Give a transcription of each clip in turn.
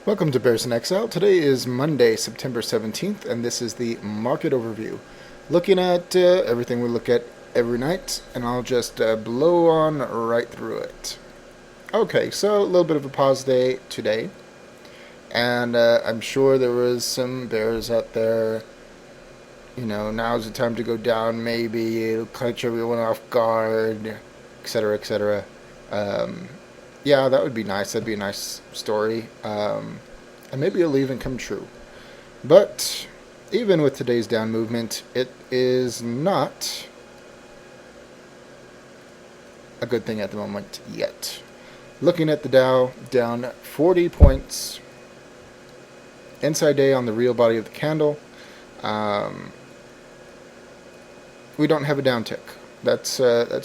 Welcome to Bears in Exile. Today is Monday, September 17th, and this is the market overview. Looking at everything we look at every night, and I'll just blow on right through it. Okay, so a little bit of a pause day today, and I'm sure there was some bears out there. You know, now's the time to go down, maybe it'll catch everyone off guard, etc., etc. Yeah, that would be nice. That'd be a nice story. And maybe it'll even come true. But even with today's down movement, it is not a good thing at the moment yet. Looking at the Dow, down 40 points. Inside day on the real body of the candle. We don't have a downtick. That's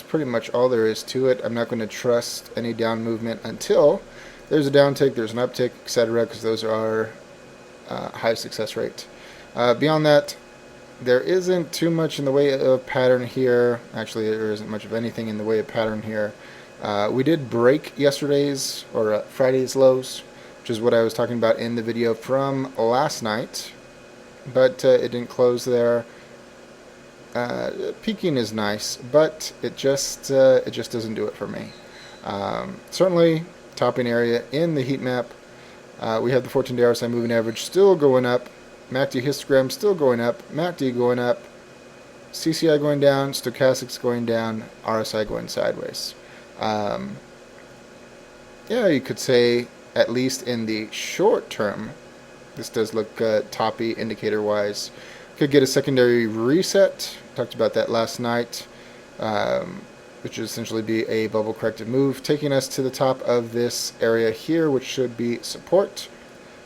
pretty much all there is to it. I'm not going to trust any down movement until there's a downtick, there's an uptick, etc., because those are high success rate. Beyond that, there isn't too much in the way of pattern here. Actually, there isn't much of anything in the way of pattern here. We did break yesterday's or Friday's lows, which is what I was talking about in the video from last night, but it didn't close there. Peaking is nice, but it just doesn't do it for me. Certainly, topping area in the heat map. We have the 14-day RSI moving average still going up. MACD histogram still going up. MACD going up. CCI going down. Stochastics going down. RSI going sideways. Yeah, you could say at least in the short term, this does look toppy indicator-wise. Could get a secondary reset. Talked about that last night, which would essentially be a bubble corrected move, taking us to the top of this area here, which should be support.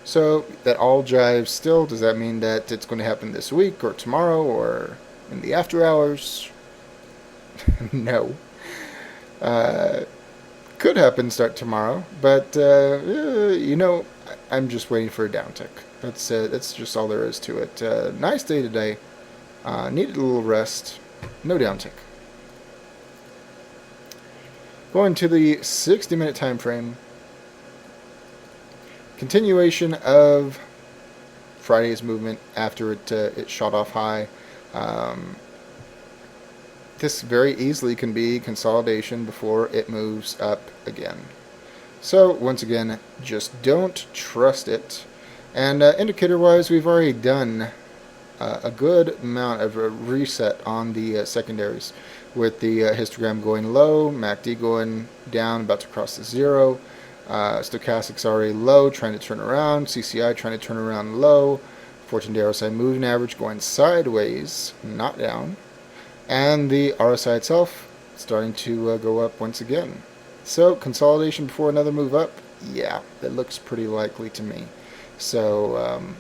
So that all jives still. Does that mean that it's going to happen this week or tomorrow or in the after hours? No. Could happen start tomorrow, but you know, I'm just waiting for a downtick. That's just all there is to it. Nice day today. Needed a little rest. No downtick. Going to the 60-minute time frame. Continuation of Friday's movement after it shot off high. This very easily can be consolidation before it moves up again. So once again, just don't trust it. And indicator-wise, we've already done a good amount of a reset on the secondaries, with the histogram going low, MACD going down, about to cross the zero, stochastics already low, trying to turn around, CCI trying to turn around low, 14-day RSI moving average going sideways, not down, and the RSI itself starting to go up once again. So consolidation before another move up, yeah, that looks pretty likely to me. So,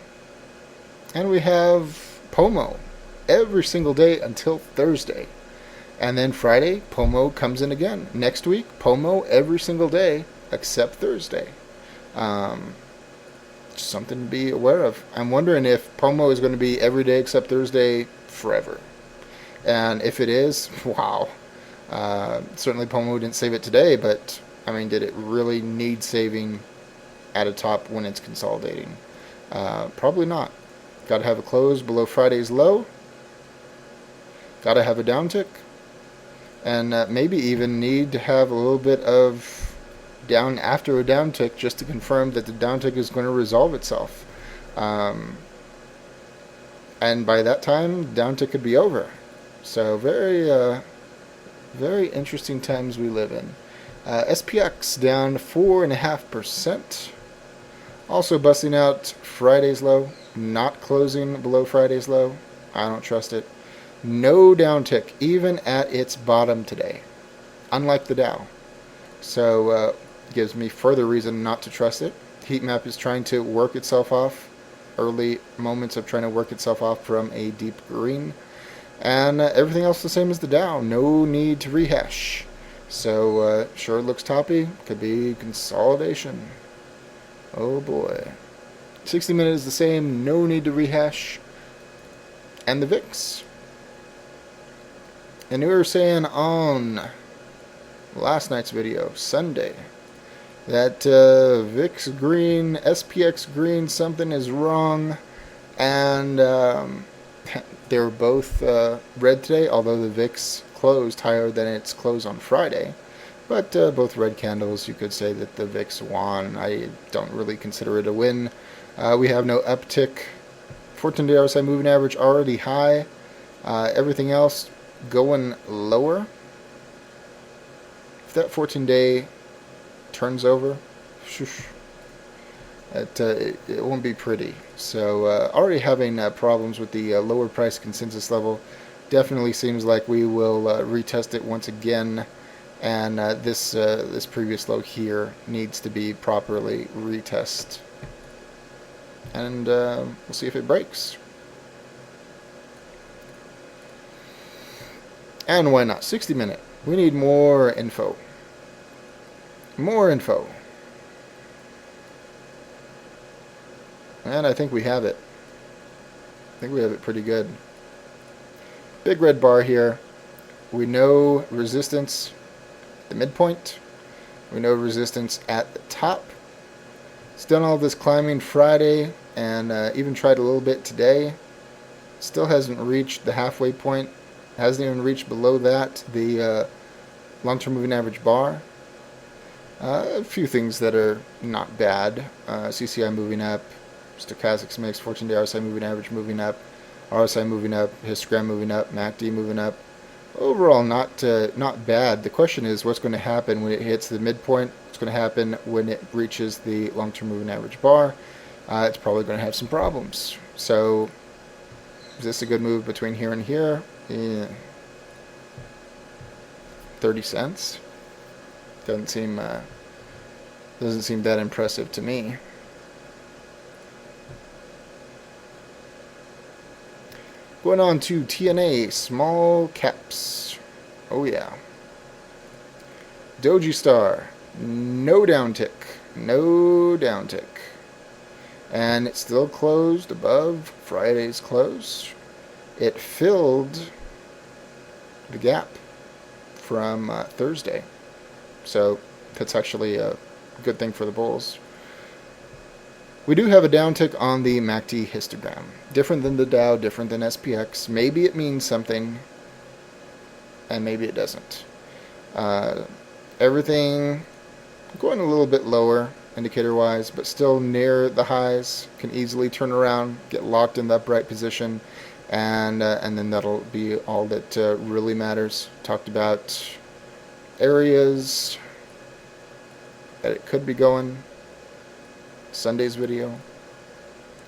and we have POMO every single day until Thursday. And then Friday, POMO comes in again. Next week, POMO every single day except Thursday. Something to be aware of. I'm wondering if POMO is going to be every day except Thursday forever. And if it is, wow. Certainly POMO didn't save it today, but I mean, did it really need saving at a top when it's consolidating? Probably not. Got to have a close below Friday's low. Got to have a downtick. And maybe even need to have a little bit of down after a downtick just to confirm that the downtick is going to resolve itself. And by that time, the downtick could be over. So very interesting times we live in. SPX down 4.5%. Also busting out Friday's low, not closing below Friday's low. I don't trust it. No downtick, even at its bottom today, unlike the Dow. So gives me further reason not to trust it. Heat map is trying to work itself off. Early moments of trying to work itself off from a deep green. And everything else the same as the Dow. No need to rehash. So sure looks toppy. Could be consolidation. Oh boy. 60 minutes is the same. No need to rehash. And the VIX. And we were saying on last night's video, Sunday, that VIX green, SPX green, something is wrong, and they were both red today, although the VIX closed higher than its close on Friday. But both red candles, you could say that the VIX won. I don't really consider it a win. We have no uptick. 14-day RSI moving average already high. Everything else going lower. If that 14-day turns over, it won't be pretty. So already having problems with the lower price consensus level. Definitely seems like we will retest it once again, and this previous low here needs to be properly retested. And we'll see if it breaks. And why not? 60 minute. We need more info. More info. And I think we have it. I think we have it pretty good. Big red bar here. We know resistance at the midpoint. We know resistance at the top. It's done all this climbing Friday and even tried a little bit today. Still hasn't reached the halfway point. Hasn't even reached below that, the long-term moving average bar. A few things that are not bad. CCI moving up, stochastics mix, 14-day RSI moving average moving up, RSI moving up, histogram moving up, MACD moving up. Overall, not bad. The question is, what's going to happen when it hits the midpoint? What's going to happen when it reaches the long-term moving average bar? It's probably going to have some problems. So, is this a good move between here and here? Yeah. 30 cents? Doesn't seem that impressive to me. Going on to TNA, small caps. Oh yeah. Doji Star, no downtick. No downtick. And it's still closed above Friday's close. It filled the gap from Thursday. So that's actually a good thing for the bulls. We do have a downtick on the MACD histogram. Different than the Dow, different than SPX. Maybe it means something, and maybe it doesn't. Everything going a little bit lower indicator-wise, but still near the highs. Can easily turn around, get locked in the upright position, and then that'll be all that really matters. Talked about areas that it could be going. Sunday's video,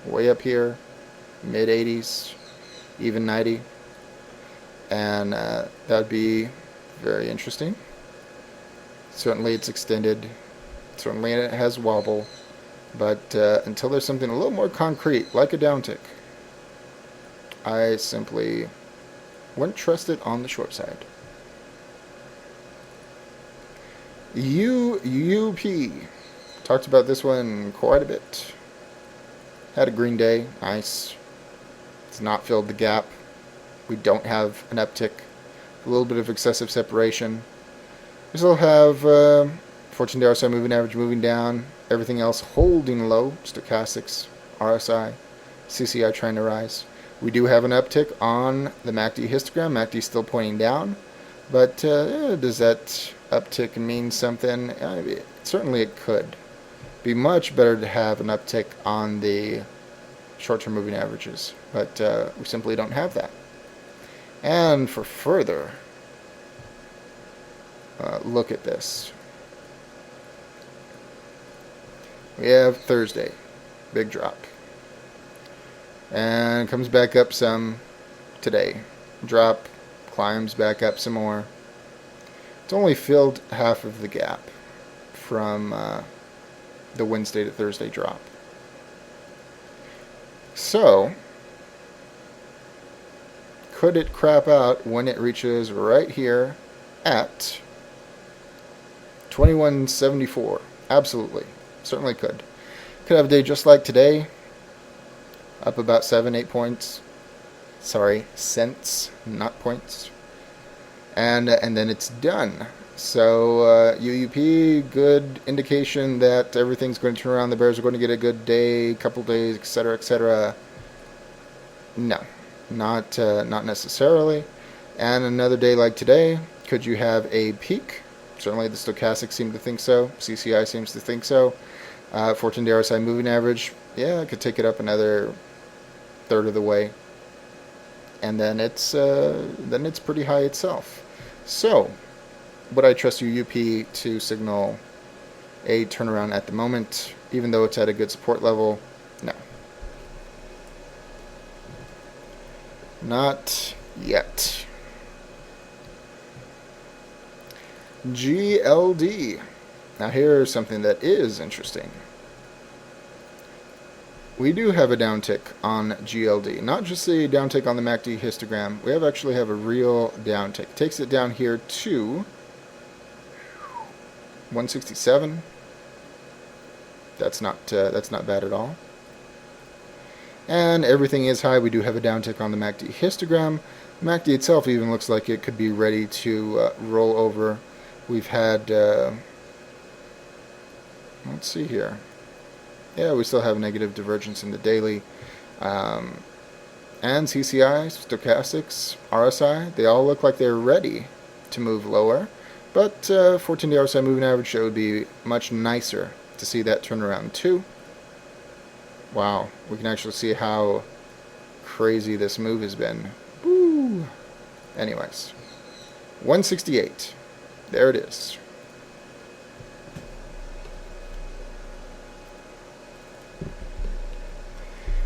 way up here, mid 80s, even 90, and that'd be very interesting. Certainly it's extended, certainly it has wobble, but until there's something a little more concrete, like a downtick, I simply wouldn't trust it on the short side. UUP. Talked about this one quite a bit. Had a green day. Nice. It's not filled the gap. We don't have an uptick. A little bit of excessive separation. We still have 14-day RSI moving average moving down. Everything else holding low. Stochastics, RSI, CCI trying to rise. We do have an uptick on the MACD histogram. MACD still pointing down. But does that uptick mean something? Certainly it could. Be much better to have an uptick on the short-term moving averages, but we simply don't have that. And for further look at this, we have Thursday, big drop, and comes back up some today. Drop, climbs back up some more. It's only filled half of the gap from the Wednesday to Thursday drop. So, could it crap out when it reaches right here at 2174? Absolutely. Certainly could. Could have a day just like today, up about 7-8 points. Sorry, cents, not points. And then it's done. So UUP, good indication that everything's going to turn around. The Bears are going to get a good day, couple days, etc., etc. No, not necessarily. And another day like today, could you have a peak? Certainly the stochastics seem to think so. CCI seems to think so. 14-day RSI moving average, yeah, it could take it up another third of the way. And then it's pretty high itself. So, would I trust UUP to signal a turnaround at the moment, even though it's at a good support level? No. Not yet. GLD. Now here's something that is interesting. We do have a downtick on GLD, not just a downtick on the MACD histogram. We actually have a real downtick. Takes it down here to 167. That's not bad at all. And everything is high. We do have a downtick on the MACD histogram. MACD itself even looks like it could be ready to roll over. We've had, let's see here. Yeah, we still have negative divergence in the daily. And CCI, stochastics, RSI, they all look like they're ready to move lower. But 14-day RSI moving average, it would be much nicer to see that turnaround too. Wow, we can actually see how crazy this move has been. Woo! Anyways, 168. There it is.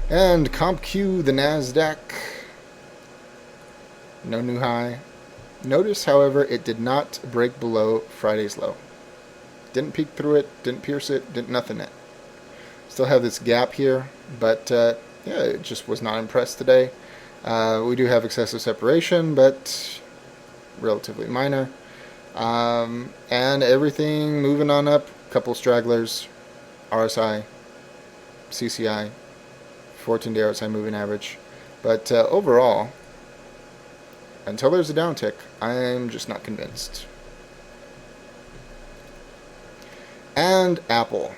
And CompQ, the NASDAQ. No new high. Notice, however, it did not break below Friday's low. Didn't peek through it, didn't pierce it, didn't nothing it. Still have this gap here, but yeah, it just was not impressed today. We do have excessive separation, but relatively minor. And everything moving on up. Couple stragglers, RSI, CCI, 14-day RSI moving average. But overall, until there's a downtick, I'm just not convinced. And Apple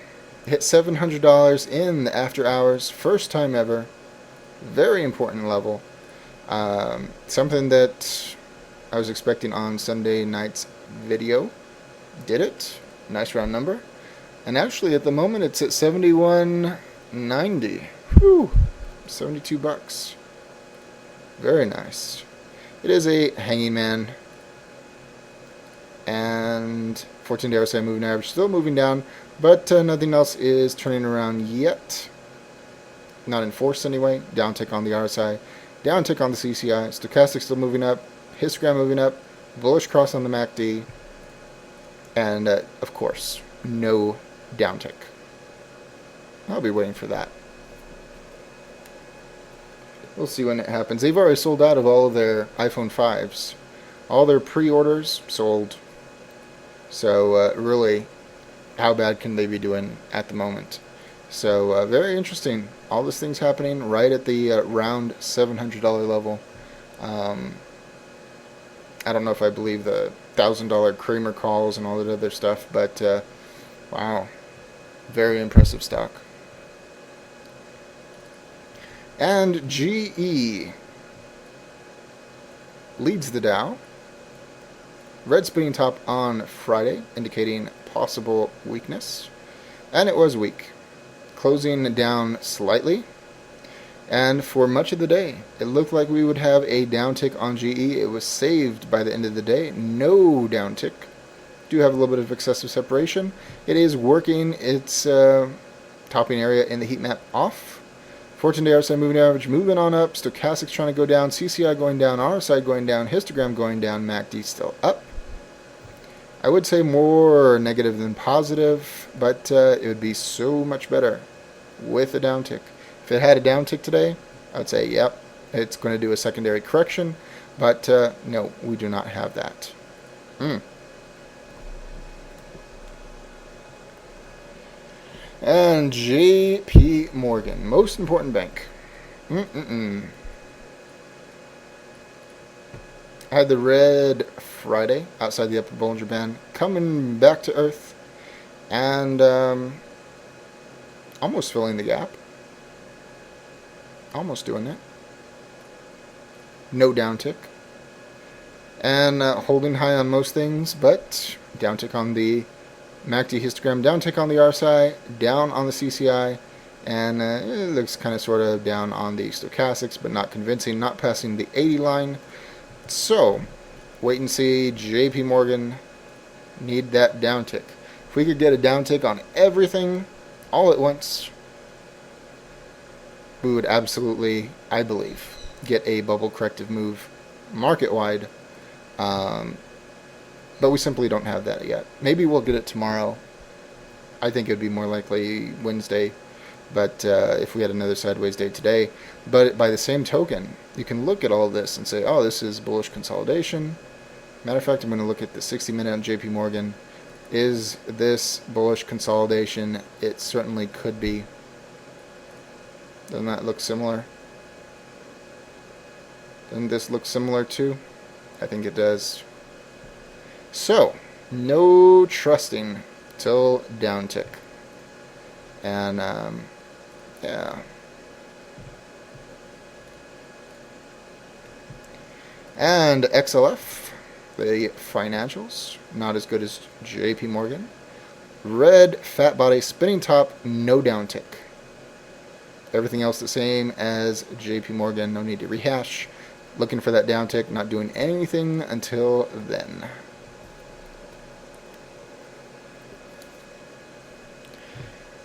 hit $700 in the after hours, first time ever. Very important level. Something that I was expecting on Sunday night's video. Did it. Nice round number. And actually at the moment it's at $71.90. Whew. $72. Very nice. It is a hanging man. And 14-day RSI moving average still moving down, but nothing else is turning around yet. Not in force anyway. Downtick on the RSI, downtick on the CCI, stochastic still moving up, histogram moving up, bullish cross on the MACD, and of course, no downtick. I'll be waiting for that. We'll see when it happens. They've already sold out of all of their iPhone 5s. All their pre-orders sold. So really, how bad can they be doing at the moment? So very interesting. All these things happening right at the round $700 level. I don't know if I believe the $1,000 Kramer calls and all that other stuff, but wow, very impressive stock. And GE leads the Dow. Red spinning top on Friday, indicating possible weakness. And it was weak, closing down slightly. And for much of the day, it looked like we would have a downtick on GE. It was saved by the end of the day. No downtick. Do have a little bit of excessive separation. It is working its topping area in the heat map off. 14-day RSI moving average moving on up. Stochastics trying to go down. CCI going down. RSI going down. Histogram going down. MACD still up. I would say more negative than positive, but it would be so much better with a downtick. If it had a downtick today, I would say, yep, it's going to do a secondary correction, but no, we do not have that. And JP Morgan, most important bank. I had the red Friday outside the upper Bollinger Band coming back to Earth and almost filling the gap. Almost doing it. No downtick. And holding high on most things, but downtick on the MACD histogram, downtick on the RSI, down on the CCI, and it looks kind of sort of down on the stochastics, but not convincing, not passing the 80 line. So, wait and see. JP Morgan need that downtick. If we could get a downtick on everything all at once, we would absolutely, I believe, get a bubble corrective move market-wide. But we simply don't have that yet. Maybe we'll get it tomorrow. I think it would be more likely Wednesday. But if we had another sideways day today. But by the same token, you can look at all this and say, oh, this is bullish consolidation. Matter of fact, I'm going to look at the 60-minute on JP Morgan. Is this bullish consolidation? It certainly could be. Doesn't that look similar? Doesn't this look similar too? I think it does. So, no trusting till downtick. And, yeah. And XLF, the financials, not as good as JP Morgan. Red, fat body, spinning top, no downtick. Everything else the same as JP Morgan, no need to rehash. Looking for that downtick, not doing anything until then.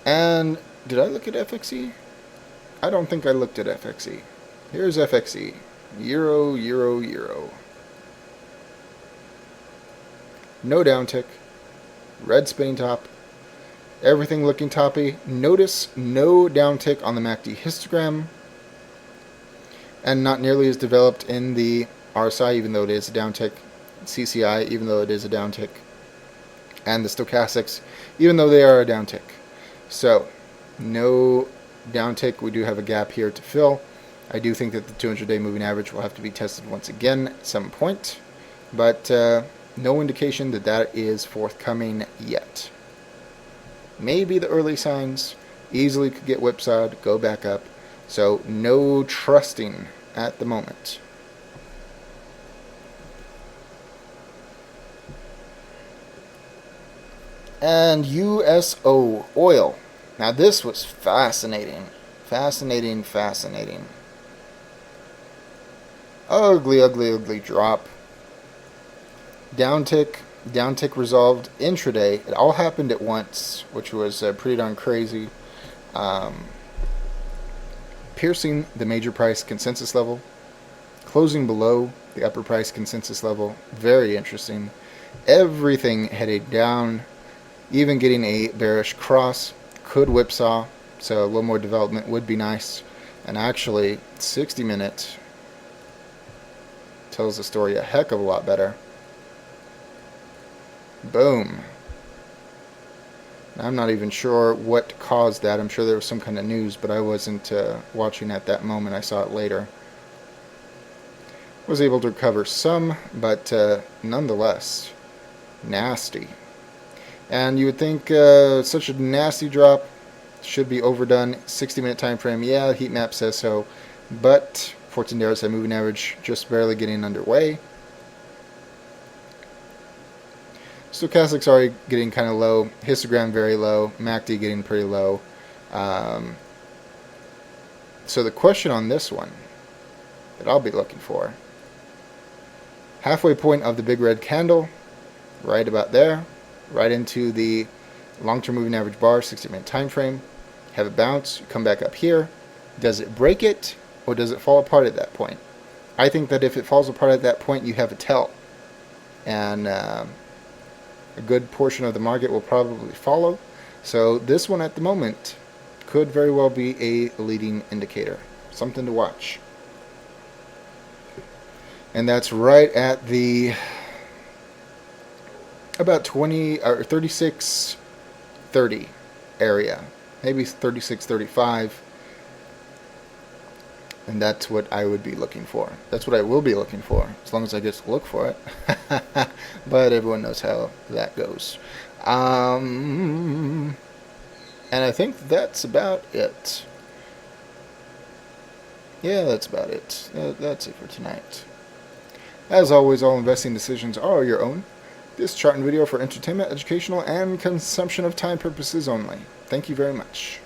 And did I look at FXE? I don't think I looked at FXE. Here's FXE. Euro, euro, euro. No downtick. Red spinning top. Everything looking toppy. Notice no downtick on the MACD histogram. And not nearly as developed in the RSI, even though it is a downtick. CCI, even though it is a downtick. And the stochastics, even though they are a downtick. So, no downtick. We do have a gap here to fill. I do think that the 200-day moving average will have to be tested once again at some point. But no indication that that is forthcoming yet. Maybe the early signs. Easily could get whipsawed, go back up. So, no trusting at the moment. And USO oil. Now this was fascinating. Fascinating, fascinating. Ugly, ugly, ugly drop. Downtick resolved intraday. It all happened at once, which was pretty darn crazy. Piercing the major price consensus level. Closing below the upper price consensus level. Very interesting. Everything headed down. Even getting a bearish cross could whipsaw, so a little more development would be nice. And actually, 60-minute tells the story a heck of a lot better. Boom. I'm not even sure what caused that. I'm sure there was some kind of news, but I wasn't watching at that moment. I saw it later. Was able to recover some, but nonetheless, nasty. And you would think such a nasty drop should be overdone. 60-minute time frame, yeah, the heat map says so. But 14-day RSI moving average just barely getting underway. Stochastics are getting kind of low. Histogram very low. MACD getting pretty low. So the question on this one that I'll be looking for. Halfway point of the big red candle. Right about there. Right into the long-term moving average bar, 60-minute time frame. Have it bounce, come back up here. Does it break it, or does it fall apart at that point? I think that if it falls apart at that point, you have a tell. And a good portion of the market will probably follow. So this one at the moment could very well be a leading indicator. Something to watch. And that's right at the about 20 or 36.30 area, maybe 36.35. And that's what I would be looking for. That's what I will be looking for, as long as I get to look for it. But everyone knows how that goes. And I think that's about it. Yeah, that's about it. That's it for tonight. As always, all investing decisions are your own. This chart and video for entertainment, educational, and consumption of time purposes only. Thank you very much.